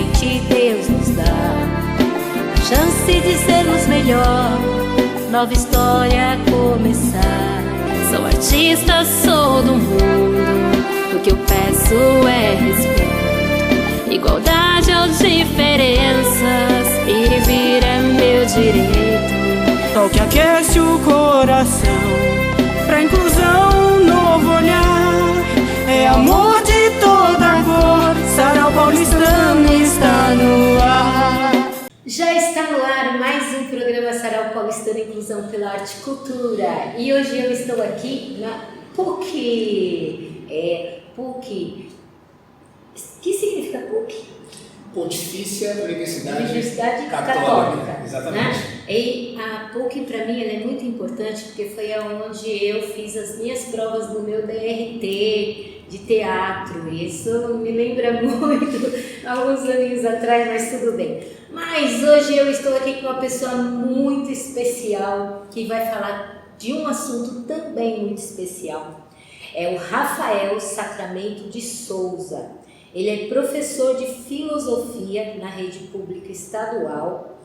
presente Deus nos dá. Chance de sermos melhor, nova história a começar. Sou artista, sou do mundo, o que eu peço é respeito, igualdade ou diferenças, ir e vir é meu direito. Sol que aquece o coração, pra inclusão, um novo olhar. É amor de toda cor, Sarau Paulistano está no ar. Já está no ar mais um programa Sarau Paulistano Inclusão pela Arte e Cultura. E hoje eu estou aqui na PUC. PUC. O que significa PUC? Pontifícia Universidade Católica. Exatamente. Né? E a PUC, para mim, ela é muito importante porque foi onde eu fiz as minhas provas do meu DRT de teatro. Isso me lembra muito alguns aninhos atrás, mas tudo bem. Mas hoje eu estou aqui com uma pessoa muito especial que vai falar de um assunto também muito especial. É o Rafael Sacramento de Souza. Ele é professor de filosofia na rede pública estadual,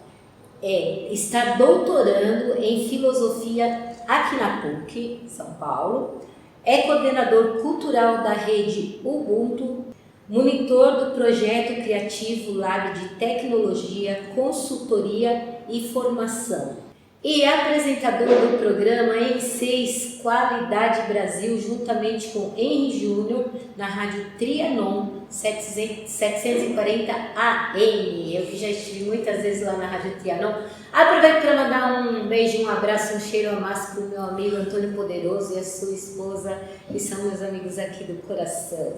está doutorando em filosofia aqui na PUC, São Paulo, é coordenador cultural da rede Ubuntu, monitor do projeto criativo Lab de Tecnologia, Consultoria e Formação. E apresentador do programa M6 Qualidade Brasil, juntamente com Henry Júnior, na rádio Trianon 740 AM. Eu que já estive muitas vezes lá na rádio Trianon. Aproveito para mandar um beijo, um abraço, um cheiro amasso para o meu amigo Antônio Poderoso e a sua esposa, que são meus amigos aqui do coração.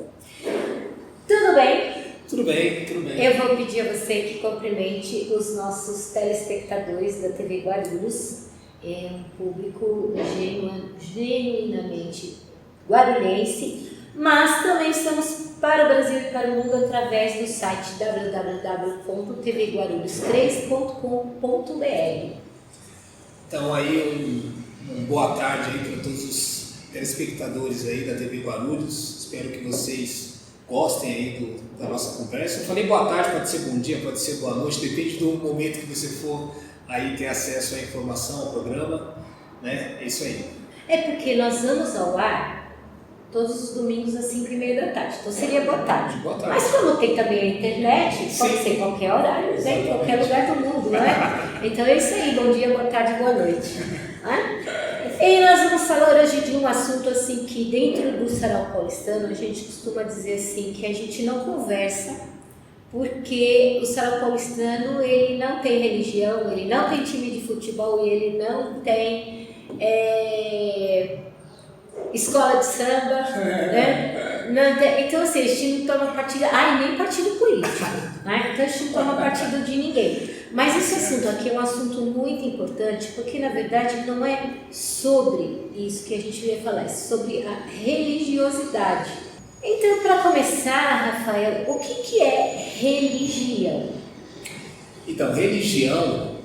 Tudo bem? Tudo bem, tudo bem. Eu vou pedir a você que cumprimente os nossos telespectadores da TV Guarulhos, um público genuinamente guarulhense, mas também estamos para o Brasil e para o mundo através do site www.tvguarulhos3.com.br. Então aí uma boa tarde aí para todos os telespectadores aí da TV Guarulhos. Espero que vocês gostem aí da nossa conversa. Eu falei boa tarde, pode ser bom dia, pode ser boa noite, depende do momento que você for aí ter acesso à informação, ao programa, né? É isso aí. É porque nós vamos ao ar todos os domingos às 5h30 da tarde, então seria boa tarde. Boa tarde. Mas como tem também a internet, pode Sim. ser qualquer horário, né? Em qualquer lugar do mundo, não é? Então é isso aí, bom dia, boa tarde, boa noite. E nós vamos falar hoje de um assunto assim que dentro do Sarau Paulistano a gente costuma dizer assim que a gente não conversa porque o Sarau Paulistano ele não tem religião, ele não tem time de futebol e ele não tem escola de samba, né? Não tem, então assim, a gente não toma partido, nem partido político, né? Então a gente não toma partido de ninguém. Mas esse assunto aqui é um assunto muito importante, porque na verdade não é sobre isso que a gente vai falar, é sobre a religiosidade. Então, para começar, Rafael, o que é religião? Então, religião,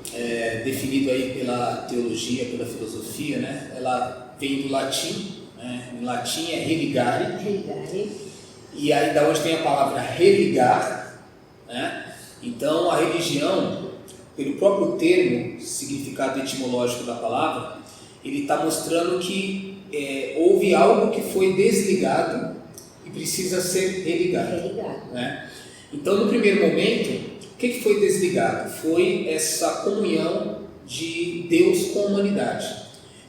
definido aí pela teologia, pela filosofia, né? Ela vem do latim, né? Em latim é religare. Religare. E aí da onde vem a palavra religar, né? Então, a religião, pelo próprio termo, significado etimológico da palavra, ele está mostrando que houve algo que foi desligado e precisa ser religado. Né? Então, no primeiro momento, o que foi desligado? Foi essa comunhão de Deus com a humanidade.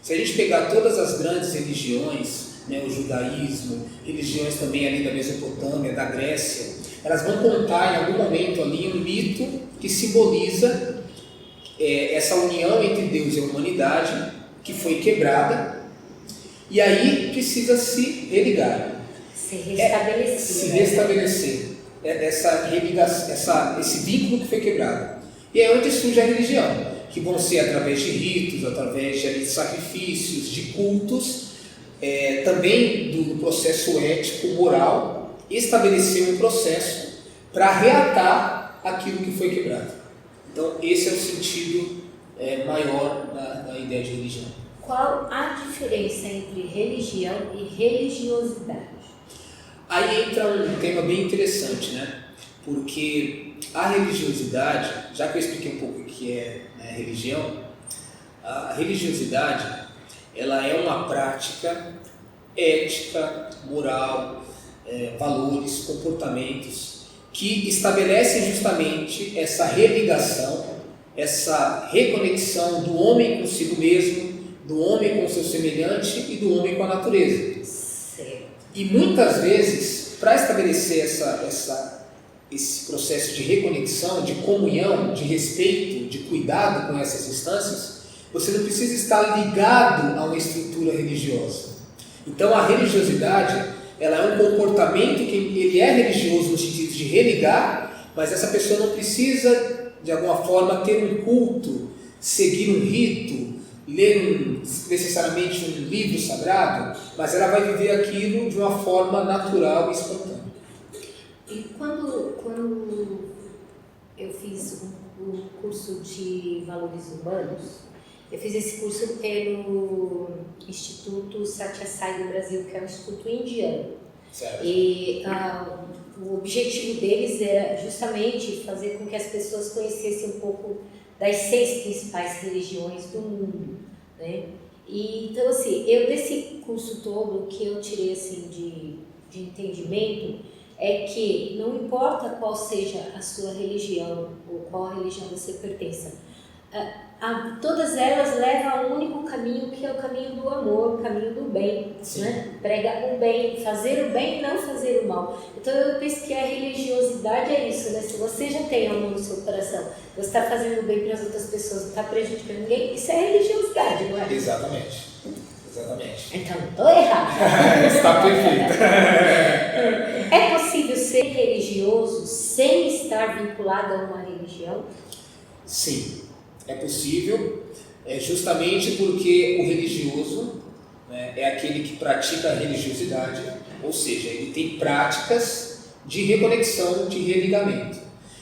Se a gente pegar todas as grandes religiões, né, o judaísmo, religiões também ali da Mesopotâmia, da Grécia, elas vão contar em algum momento ali um mito que simboliza essa união entre Deus e a humanidade que foi quebrada e aí precisa se religar. Se restabelecer. Se restabelecer. Esse vínculo que foi quebrado. E é onde surge a religião, que vão ser através de ritos, através de sacrifícios, de cultos, também do processo ético, moral, estabelecer um processo para reatar aquilo que foi quebrado. Então, esse é o sentido maior da ideia de religião. Qual a diferença entre religião e religiosidade? Aí entra um tema bem interessante, né? porque a religiosidade, já que eu expliquei um pouco o que é, né, religião, a religiosidade ela é uma prática ética, moral, valores, comportamentos que estabelecem justamente essa religação, essa reconexão do homem consigo mesmo, do homem com o seu semelhante e do homem com a natureza. Certo. E muitas vezes, para estabelecer esse processo de reconexão, de comunhão, de respeito, de cuidado com essas instâncias, você não precisa estar ligado a uma estrutura religiosa. Então a religiosidade, ela é um comportamento que ele é religioso no sentido de religar, mas essa pessoa não precisa, de alguma forma, ter um culto, seguir um rito, ler necessariamente um livro sagrado, mas ela vai viver aquilo de uma forma natural e espontânea. E quando eu fiz o curso de Valores Humanos, eu fiz esse curso pelo Instituto Satya Sai do Brasil, que é um instituto indiano. Certo. E o objetivo deles era justamente fazer com que as pessoas conhecessem um pouco das 6 principais religiões do mundo, né? E, então, assim, desse curso todo, o que eu tirei assim, de entendimento é que não importa qual seja a sua religião ou qual religião você pertença, todas elas levam a um único caminho, que é o caminho do amor, o caminho do bem, né? Prega o bem, fazer o bem e não fazer o mal. Então eu penso que a religiosidade é isso, né? Se você já tem amor no seu coração, você está fazendo o bem para as outras pessoas, não está prejudicando ninguém, isso é religiosidade, não é? Exatamente. Então não estou errado. Está perfeito. É possível ser religioso sem estar vinculado a uma religião? Sim, é possível, justamente porque o religioso, né, é aquele que pratica a religiosidade, ou seja, ele tem práticas de reconexão, de religamento.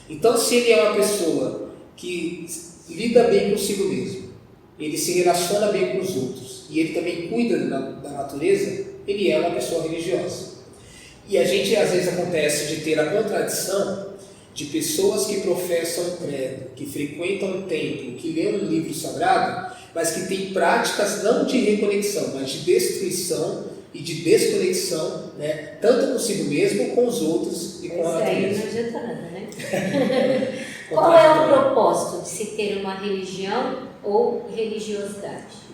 Então, se ele é uma pessoa que lida bem consigo mesmo, ele se relaciona bem com os outros e ele também cuida da natureza, ele é uma pessoa religiosa. E a gente, às vezes, acontece de ter a contradição de pessoas que professam um credo, que frequentam um templo, que lêem um livro sagrado, mas que têm práticas não de reconexão, mas de destruição e de desconexão, né? Tanto consigo mesmo, com os outros e com a natureza. Isso aí não adianta nada, né? Qual é o propósito de se ter uma religião ou religiosidade?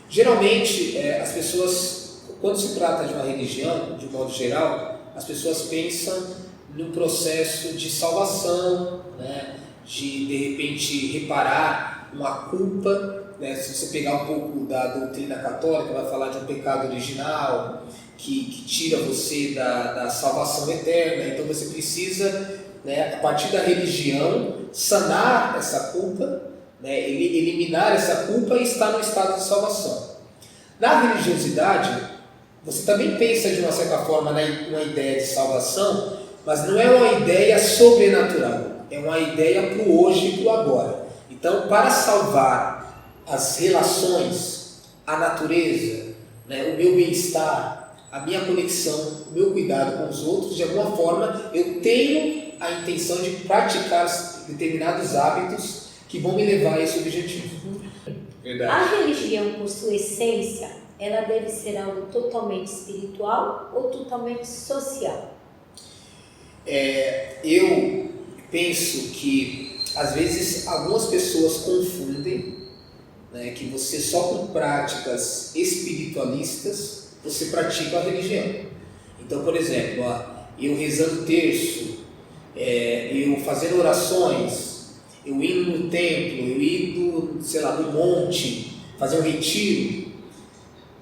Geralmente, as pessoas, quando se trata de uma religião, de modo geral, as pessoas pensam no processo de salvação, né? De repente reparar uma culpa, né? Se você pegar um pouco da doutrina católica, vai falar de um pecado original que tira você da salvação eterna. Então você precisa, né, a partir da religião, sanar essa culpa, né, eliminar essa culpa e estar no estado de salvação. Na religiosidade, você também pensa de uma certa forma numa ideia de salvação, mas não é uma ideia sobrenatural, é uma ideia para o hoje e para o agora. Então, para salvar as relações, a natureza, né, o meu bem-estar, a minha conexão, o meu cuidado com os outros, de alguma forma eu tenho a intenção de praticar determinados hábitos que vão me levar a esse objetivo. Verdade. A religião, por sua essência, ela deve ser algo totalmente espiritual ou totalmente social? Eu penso que, às vezes, algumas pessoas confundem, né, que você só com práticas espiritualistas, você pratica a religião. Então, por exemplo, eu rezando terço, eu fazendo orações, eu indo no templo, eu indo, sei lá, no monte, fazer um retiro,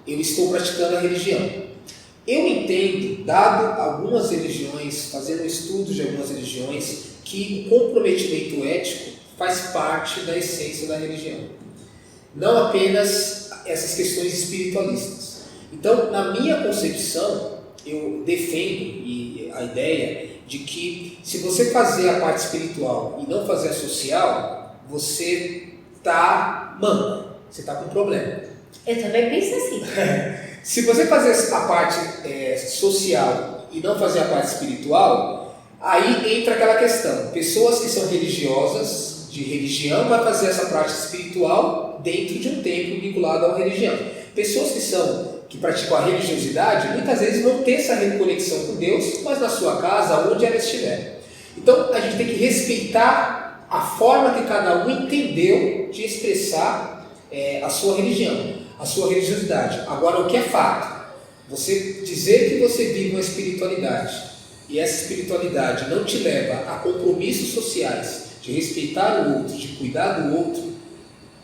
eu estou praticando a religião. Eu entendo, dado algumas religiões, fazendo estudos de algumas religiões, que o comprometimento ético faz parte da essência da religião. Não apenas essas questões espiritualistas. Então, na minha concepção, eu defendo a ideia de que se você fazer a parte espiritual e não fazer a social, você está manco, você está com problema. Eu também penso assim. Se você fazer a parte social e não fazer a parte espiritual, Aí entra aquela questão, pessoas que são religiosas, de religião, vai fazer essa prática espiritual dentro de um templo vinculado a uma religião. Pessoas que praticam a religiosidade, muitas vezes vão ter essa reconexão com Deus, mas na sua casa, onde ela estiver. Então a gente tem que respeitar a forma que cada um entendeu de expressar a sua religião, a sua religiosidade. Agora, o que é fato? Você dizer que você vive uma espiritualidade e essa espiritualidade não te leva a compromissos sociais, de respeitar o outro, de cuidar do outro,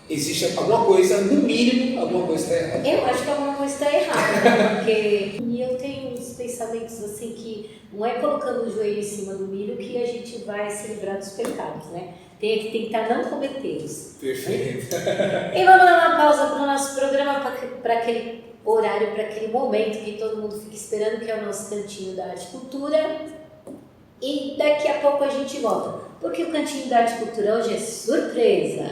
existe alguma coisa, no mínimo, alguma coisa está errada. Eu acho que alguma coisa está errada, porque e eu tenho uns pensamentos assim que não é colocando o joelho em cima do milho que a gente vai se livrar dos pecados, né? Tem que tentar não cometê-los. Perfeito. E vamos dar uma pausa para o nosso programa, para aquele horário, para aquele momento que todo mundo fica esperando, que é o nosso Cantinho da Arte e Cultura. E daqui a pouco a gente volta, porque o Cantinho da Arte e Cultura hoje é surpresa.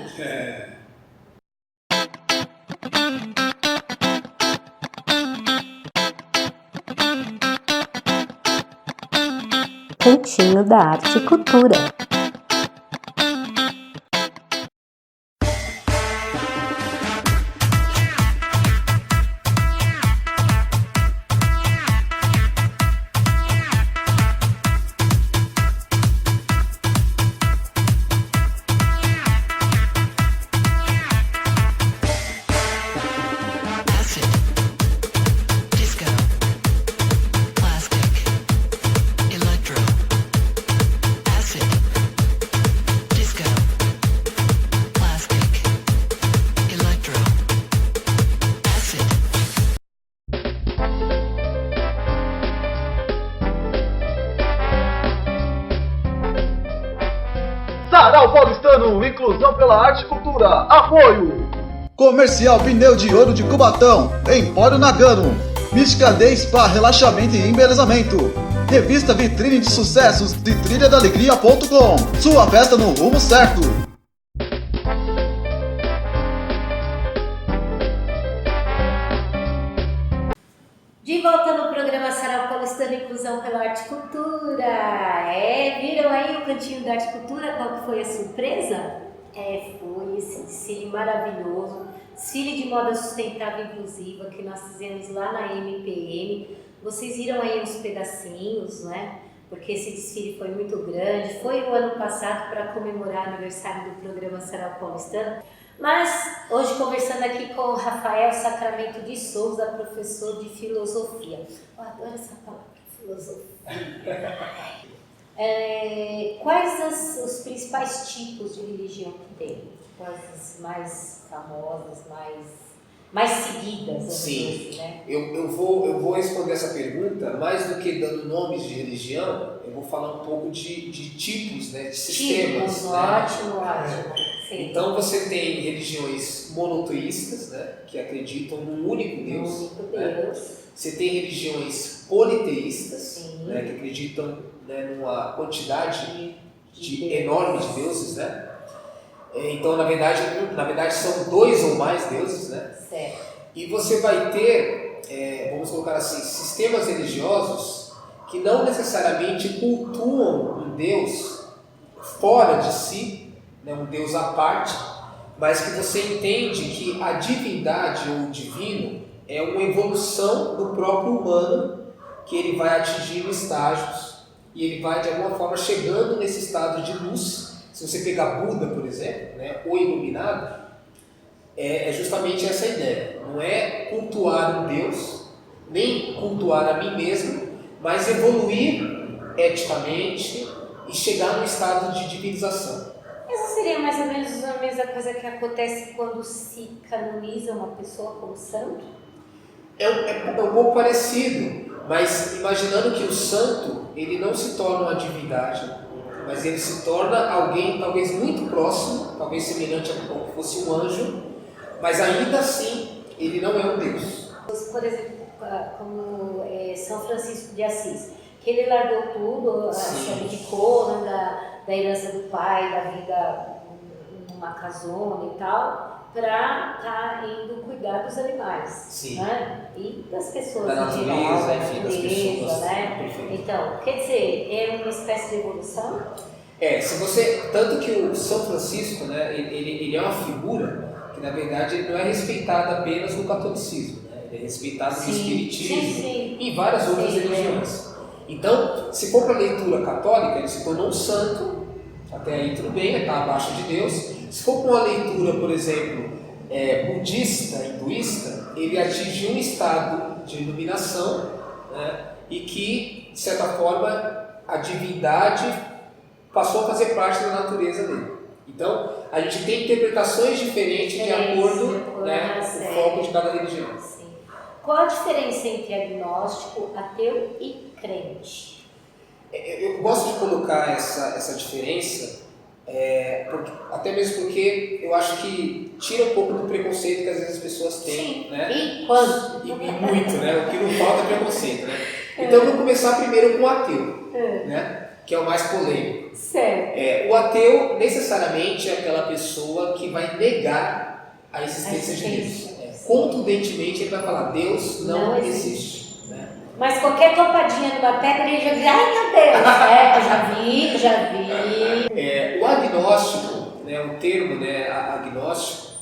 Cantinho da Arte e Cultura. Sarau Paulistano, inclusão pela arte e cultura, apoio! Comercial Pneu de Ouro de Cubatão, Empório Nagano, Mística Day Spa, relaxamento e embelezamento. Revista Vitrine de Sucessos de trilhadalegria.com. Sua festa no rumo certo. De volta no programa Sarau Paulistano, inclusão pela arte e cultura. Viram aí o Cantinho da Arte e Cultura? Qual que foi a surpresa? Foi esse desfile maravilhoso, desfile de moda sustentável e inclusiva que nós fizemos lá na MPM. Vocês viram aí uns pedacinhos, né? Porque esse desfile foi muito grande. Foi o ano passado para comemorar o aniversário do programa Sarau Paulistano. Mas hoje conversando aqui com o Rafael Sacramento de Souza, professor de filosofia. Eu adoro essa palavra, filosofia. Quais os principais tipos de religião que tem? Quais as mais famosas, mais seguidas? Sim, assim, né? eu vou responder essa pergunta, mais do que dando nomes de religião, eu vou falar um pouco de tipos, né, de sistemas. Tipos, né? ótimo. Sim. Então você tem religiões monoteístas, né, que acreditam num único Deus. Né? Você tem religiões politeístas, né, que acreditam, né, numa quantidade enorme de deuses, né? Então, na verdade são dois ou mais deuses, né? Certo. E você vai ter, vamos colocar assim, sistemas religiosos que não necessariamente cultuam um Deus fora de si, né, um Deus à parte, mas que você entende que a divindade ou o divino é uma evolução do próprio humano, que ele vai atingindo estágios e ele vai de alguma forma chegando nesse estado de luz. Se você pegar Buda, por exemplo, né, o iluminado, é justamente essa ideia. Não é cultuar um Deus, nem cultuar a mim mesmo, mas evoluir eticamente e chegar no estado de divinização. Essa seria mais ou menos a mesma coisa que acontece quando se canoniza uma pessoa como santo? É um pouco parecido, mas imaginando que o santo ele não se torna uma divindade, mas ele se torna alguém talvez muito próximo, talvez semelhante a como fosse um anjo, mas ainda assim ele não é um Deus. Por exemplo, como São Francisco de Assis, que ele largou tudo, se abdicou, né, da herança do pai, da vida numa casona e tal, para estar indo cuidar dos animais, Sim. né? E das pessoas Da em geral, natureza, da enfim, das natureza, pessoas. né? Perfeito. Então, quer dizer, é uma espécie de evolução? Se você, tanto que o São Francisco, né, ele é uma figura que na verdade ele não é respeitado apenas no catolicismo, né? Ele é respeitado no espiritismo e em várias outras religiões. Então, se for para a leitura católica, ele se tornou um santo, até aí tudo bem, está abaixo de Deus. Se for para uma leitura, por exemplo, budista, hinduísta, ele atinge um estado de iluminação, né, e que, de certa forma, a divindade passou a fazer parte da natureza dele. Então, a gente tem interpretações diferentes de acordo né, com o foco de cada religião. Sim. Qual a diferença entre agnóstico, ateu e crente? Eu gosto de colocar essa diferença, até mesmo porque eu acho que tira um pouco do preconceito que às vezes as pessoas têm. Sim. Né? E quanto? E muito, né? O que não falta é preconceito. Né? Então, eu vou começar primeiro com o ateu, né? Que é o mais polêmico. Certo. O ateu, necessariamente, é aquela pessoa que vai negar a existência de Deus. Contundentemente, ele vai falar, Deus não existe. Né? Mas qualquer topadinha numa pedra, ele já diz, ai meu Deus, eu já vi. O agnóstico, né, o termo né, agnóstico,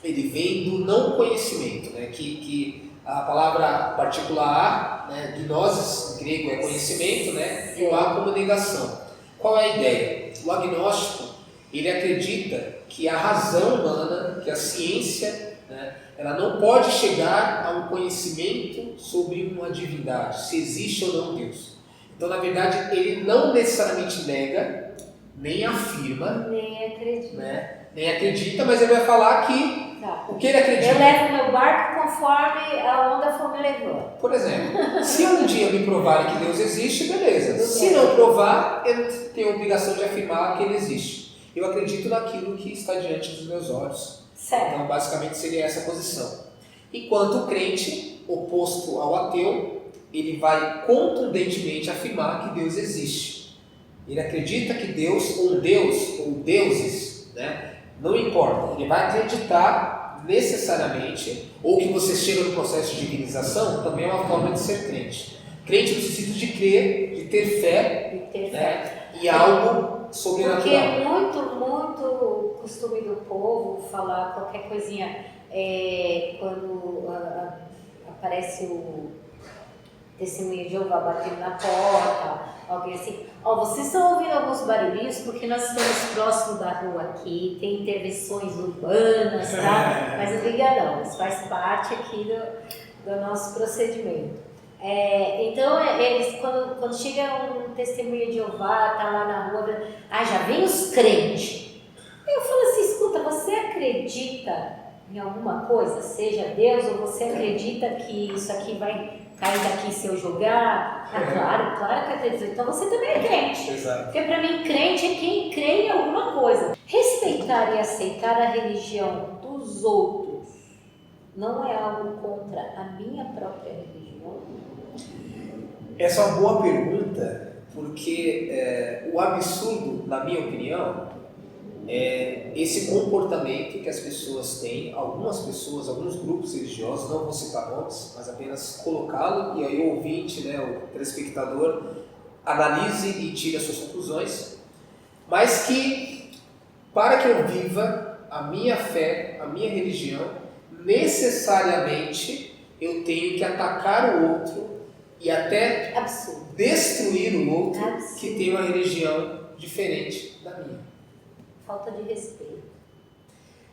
ele vem do não conhecimento, né, que a palavra particular A, né, gnosis, em grego é conhecimento, né, e o A como negação. Qual é a ideia? O agnóstico, ele acredita que a razão humana, que a ciência, né, ela não pode chegar a um conhecimento sobre uma divindade, se existe ou não Deus. Então, na verdade, ele não necessariamente nega, nem afirma, Nem acredito. né, nem acredita, mas ele vai falar que o que ele acredita. Eu levo meu barco conforme a onda for me levando. Por exemplo, se um dia me provarem que Deus existe, beleza. Se não provar, eu não tenho a obrigação de afirmar que ele existe. Eu acredito naquilo que está diante dos meus olhos. Certo. Então, basicamente, seria essa posição. Enquanto o crente, oposto ao ateu, ele vai contundentemente afirmar que Deus existe. Ele acredita que Deus, ou deuses, né, não importa. Ele vai acreditar necessariamente, ou que você chega no processo de divinização, também é uma forma de ser crente. Crente no sentido de crer, de ter fé, né, em algo sobrenatural. Porque é muito costume do povo falar qualquer coisinha quando aparece o testemunho de Jeová batendo na porta, alguém assim, vocês estão ouvindo alguns barulhinhos porque nós estamos próximo da rua aqui, tem intervenções urbanas, tá? Mas não liga não, isso faz parte aqui do nosso procedimento. Então, eles, quando chega um testemunho de Jeová, tá lá na rua, já vem os crentes. Eu falo assim, escuta, você acredita em alguma coisa, seja Deus, ou você acredita que isso aqui vai cair daqui se eu jogar? Claro que acredito. Então você também é crente. Exato. Porque para mim, crente é quem crê em alguma coisa. Respeitar e aceitar a religião dos outros não é algo contra a minha própria religião? Essa é uma boa pergunta, porque o absurdo, na minha opinião, é esse comportamento que as pessoas têm, algumas pessoas, alguns grupos religiosos, não vou citar nomes, mas apenas colocá-lo, e aí o ouvinte, né, o telespectador, analise e tire as suas conclusões, mas que, para que eu viva a minha fé, a minha religião, necessariamente eu tenho que atacar o outro e até destruir o outro que tem uma religião diferente da minha. Falta de respeito.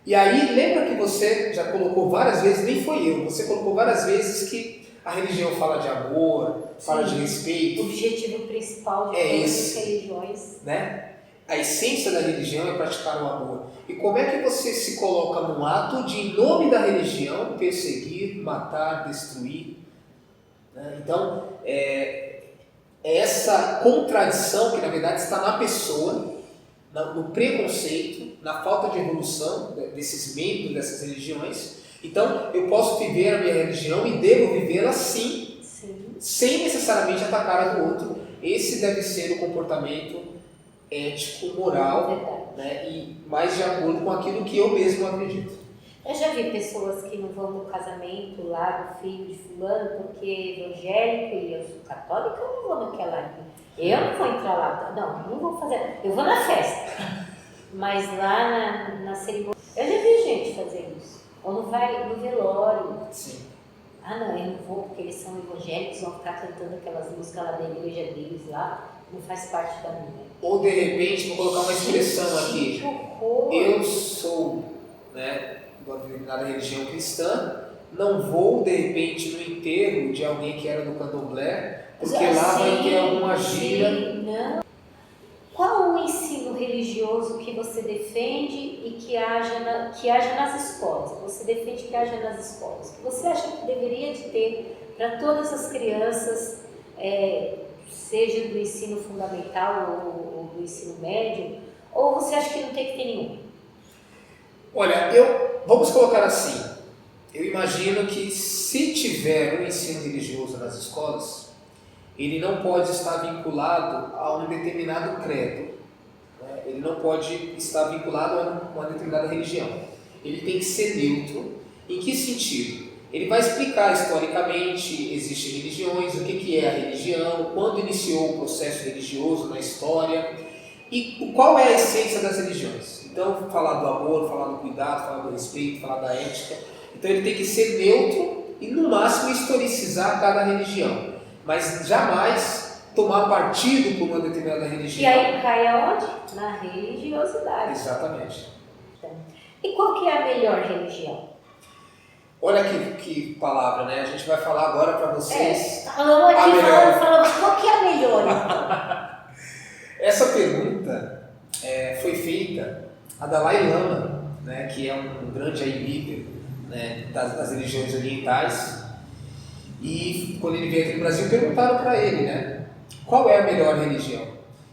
E aí, lembra que você já colocou várias vezes, nem foi eu, você colocou várias vezes que a religião fala de amor, fala de respeito. O objetivo principal de todas as religiões. Né? A essência da religião é praticar o amor. E como é que você se coloca num ato de, em nome da religião, perseguir, matar, destruir? Né? Então, essa contradição que na verdade está na pessoa, no preconceito, na falta de evolução desses membros dessas religiões. Então, eu posso viver a minha religião e devo vivê-la sim, sem necessariamente atacar a do outro. Esse deve ser o comportamento ético, moral, né, e mais de acordo com aquilo que eu mesmo acredito. Eu já vi pessoas que não vão no casamento lá do filho de fulano porque é evangélico e eu sou católica, eu não vou naquela. Eu não vou entrar lá, não vou fazer. Eu vou na festa, mas lá na cerimônia. Eu já vi gente fazer isso. Ou não vai no velório. Sim. Ah, não, eu não vou porque eles são evangélicos, vão ficar cantando aquelas músicas lá da igreja deles lá, não faz parte da minha. Ou de repente, vou colocar uma expressão aqui. Que horror! Eu sou, né, de uma determinada religião cristã, não vou de repente no enterro de alguém que era do candomblé, porque lá vai ter alguma gira. Não. Qual o ensino religioso que você defende e que haja nas escolas? Você defende que haja nas escolas. O que você acha que deveria de ter para todas as crianças, seja do ensino fundamental ou do ensino médio, ou você acha que não tem que ter nenhum? Olha, vamos colocar assim, eu imagino que se tiver um ensino religioso nas escolas, ele não pode estar vinculado a um determinado credo, né? Ele não pode estar vinculado a uma determinada religião. Ele tem que ser neutro. Em que sentido? Ele vai explicar historicamente, existem religiões, o que é a religião, quando iniciou o processo religioso na história e qual é a essência das religiões. Então, falar do amor, falar do cuidado, falar do respeito, falar da ética. Então, ele tem que ser neutro e, no máximo, historicizar cada religião. Mas jamais tomar partido por uma determinada religião. E aí cai aonde? Na religiosidade. Exatamente. E qual que é a melhor religião? Olha que palavra, né? A gente vai falar agora para vocês. Falamos aqui, falamos, qual que é a melhor então? Essa pergunta foi feita a Dalai Lama, né, que é um grande líder, né, das religiões orientais. E quando ele veio aqui no Brasil, perguntaram para ele, né, qual é a melhor religião?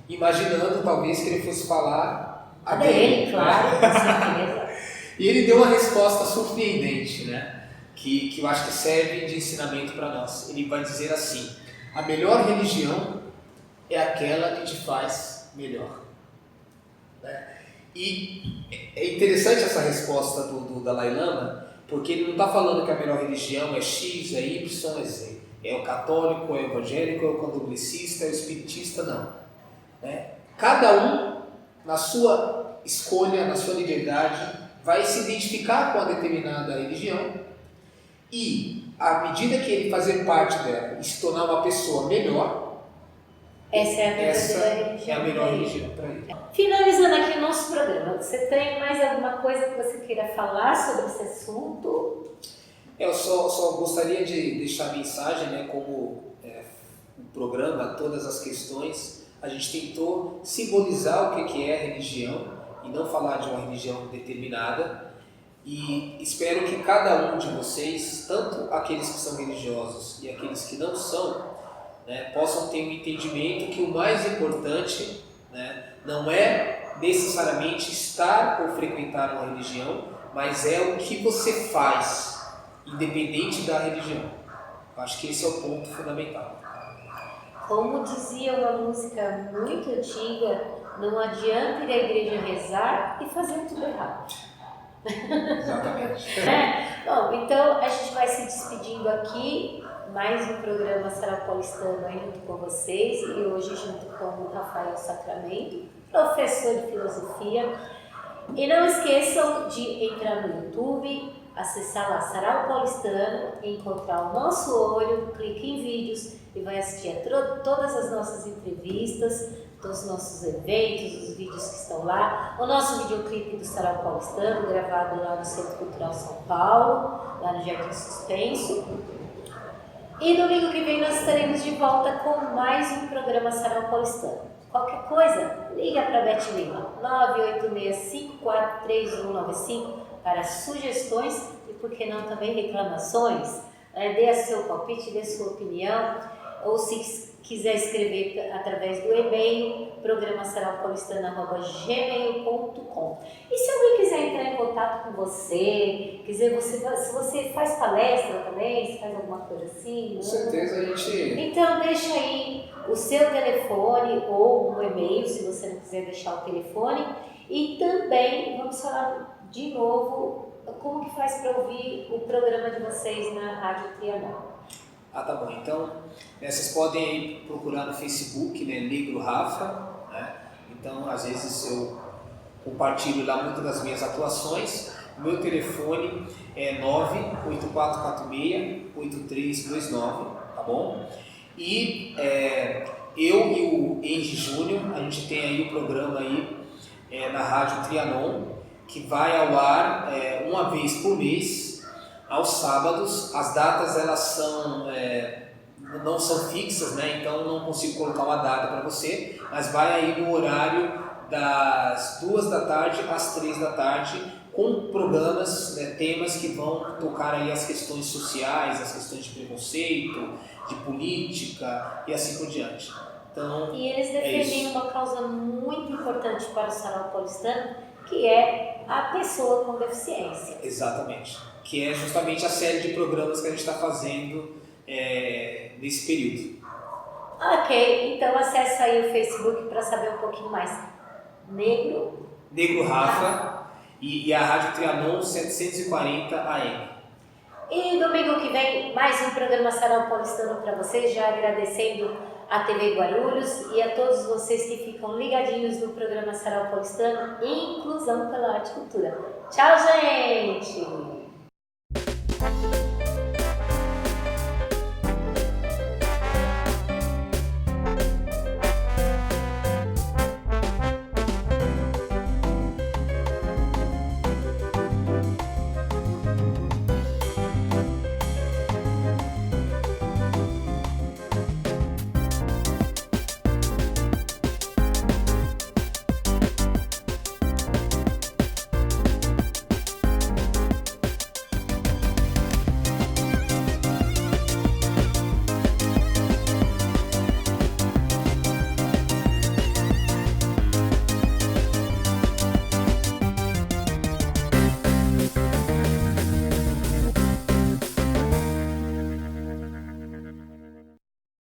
Imaginando talvez que ele fosse falar a dele. Claro, com certeza. E ele deu uma resposta surpreendente, né, que eu acho que serve de ensinamento para nós. Ele vai dizer assim: a melhor religião é aquela que te faz melhor. Né? E é interessante essa resposta do Dalai Lama, porque ele não está falando que a melhor religião é X, é Y, é Z. É o católico, é o evangélico, é o candomblessista, é o espiritista, não. Né? Cada um, na sua escolha, na sua liberdade, vai se identificar com a determinada religião e, à medida que ele fazer parte dela e se tornar uma pessoa melhor, essa é a melhor religião para ele. Finalizando aqui o nosso programa, você tem mais alguma coisa que você queira falar sobre esse assunto? Eu só gostaria de deixar a mensagem, né, como o programa, todas as questões, a gente tentou simbolizar o que é religião e não falar de uma religião determinada, e espero que cada um de vocês, tanto aqueles que são religiosos e aqueles que não são, né, possam ter um entendimento que o mais importante, né, não é necessariamente estar ou frequentar uma religião, mas é o que você faz, independente da religião. Acho que esse é o ponto fundamental. Como dizia uma música muito antiga, não adianta ir à igreja rezar e fazer tudo errado. Exatamente. Bom, então a gente vai se despedindo aqui. Mais um programa Sarau Paulistano aí junto com vocês, e hoje junto com o Rafael Sacramento, professor de filosofia. E não esqueçam de entrar no YouTube, acessar lá Sarau Paulistano, encontrar o nosso olho, clique em vídeos e vai assistir a todas as nossas entrevistas, todos os nossos eventos, os vídeos que estão lá, o nosso videoclipe do Sarau Paulistano, gravado lá no Centro Cultural São Paulo, lá no Jardim Suspenso. E domingo que vem nós estaremos de volta com mais um programa Sarau Paulistano. Qualquer coisa, liga para a Beth Lima, 986543195 para sugestões e, por que não, também reclamações. Dê seu palpite, dê sua opinião, ou se quiser escrever através do e-mail, programasaraupaulistano@gmail.com. E se alguém quiser entrar em contato com você, se você faz palestra também, se faz alguma coisa assim, com certeza a gente... Então deixa aí o seu telefone ou um e-mail, se você não quiser deixar o telefone. E também vamos falar de novo como que faz para ouvir o programa de vocês na Rádio Trianon? Ah, tá bom. Então, vocês podem aí procurar no Facebook, né, Negro Rafa, né? Então, às vezes eu compartilho lá muitas das minhas atuações. Meu telefone é 98446-8329, tá bom? E eu e o Engie Júnior, a gente tem aí o programa aí na Rádio Trianon, que vai ao ar uma vez por mês, aos sábados. As datas elas são, não são fixas, né? Então não consigo colocar uma data para você, mas vai aí no horário das 2 da tarde às 3 da tarde, com programas, né, temas que vão tocar aí as questões sociais, as questões de preconceito, de política e assim por diante. Então, e eles defendem uma causa muito importante para o Sarau Paulistano, que é a pessoa com deficiência. Exatamente. Que é justamente a série de programas que a gente está fazendo nesse período. Ok, então acesse aí o Facebook para saber um pouquinho mais. Negro Rafa e a Rádio Trianon 740 AM. E domingo que vem, mais um programa Sarau Paulistano para vocês, já agradecendo a TV Guarulhos e a todos vocês que ficam ligadinhos no programa Sarau Paulistano, Inclusão pela Arte e Cultura. Tchau, gente!